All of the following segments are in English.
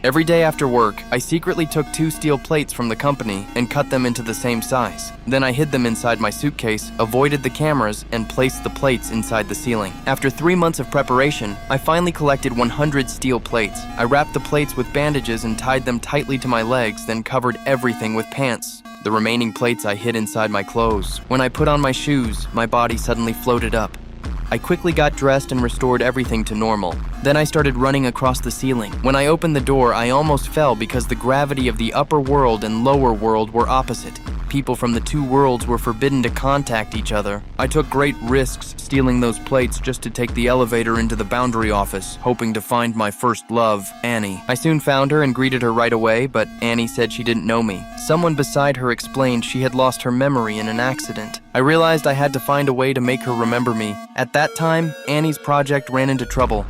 Every day after work, I secretly took 2 steel plates from the company and cut them into the same size. Then I hid them inside my suitcase, avoided the cameras, and placed the plates inside the ceiling. After 3 months of preparation, I finally collected 100 steel plates. I wrapped the plates with bandages and tied them tightly to my legs, then covered everything with pants. The remaining plates I hid inside my clothes. When I put on my shoes, my body suddenly floated up. I quickly got dressed and restored everything to normal. Then I started running across the ceiling. When I opened the door, I almost fell because the gravity of the upper world and lower world were opposite. People from the 2 worlds were forbidden to contact each other. I took great risks stealing those plates just to take the elevator into the boundary office, hoping to find my first love, Annie. I soon found her and greeted her right away, but Annie said she didn't know me. Someone beside her explained she had lost her memory in an accident. I realized I had to find a way to make her remember me. At that time, Annie's project ran into trouble.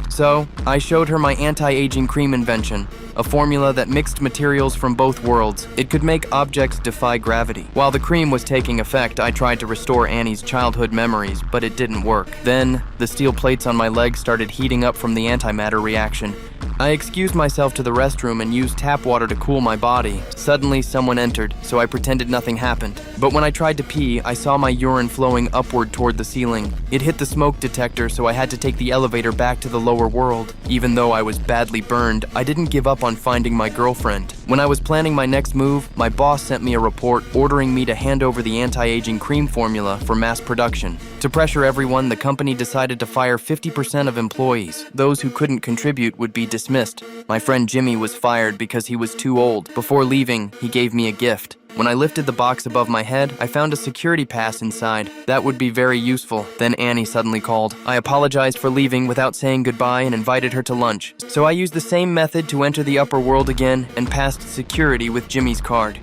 So, I showed her my anti-aging cream invention, a formula that mixed materials from both worlds. It could make objects defy gravity. While the cream was taking effect, I tried to restore Annie's childhood memories, but it didn't work. Then, the steel plates on my legs started heating up from the antimatter reaction. I excused myself to the restroom and used tap water to cool my body. Suddenly, someone entered, so I pretended nothing happened. But when I tried to pee, I saw my urine flowing upward toward the ceiling. It hit the smoke detector, so I had to take the elevator back to the lower world. Even though I was badly burned, I didn't give up on finding my girlfriend. When I was planning my next move, my boss sent me a report ordering me to hand over the anti-aging cream formula for mass production. To pressure everyone, the company decided to fire 50% of employees. Those who couldn't contribute would be dismissed. My friend Jimmy was fired because he was too old. Before leaving, he gave me a gift. When I lifted the box above my head, I found a security pass inside. That would be very useful. Then Annie suddenly called. I apologized for leaving without saying goodbye and invited her to lunch. So I used the same method to enter the upper world again and passed security with Jimmy's card.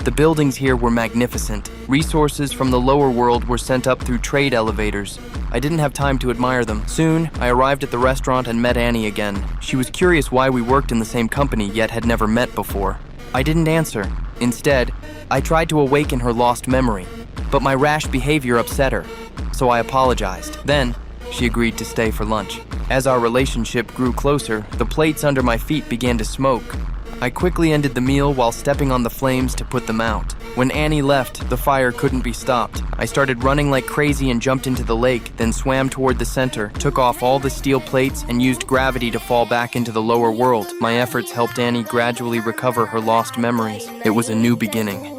The buildings here were magnificent. Resources from the lower world were sent up through trade elevators. I didn't have time to admire them. Soon, I arrived at the restaurant and met Annie again. She was curious why we worked in the same company yet had never met before. I didn't answer. Instead, I tried to awaken her lost memory, but my rash behavior upset her, so I apologized. Then, she agreed to stay for lunch. As our relationship grew closer, the plates under my feet began to smoke. I quickly ended the meal while stepping on the flames to put them out. When Annie left, the fire couldn't be stopped. I started running like crazy and jumped into the lake, then swam toward the center, took off all the steel plates, and used gravity to fall back into the lower world. My efforts helped Annie gradually recover her lost memories. It was a new beginning.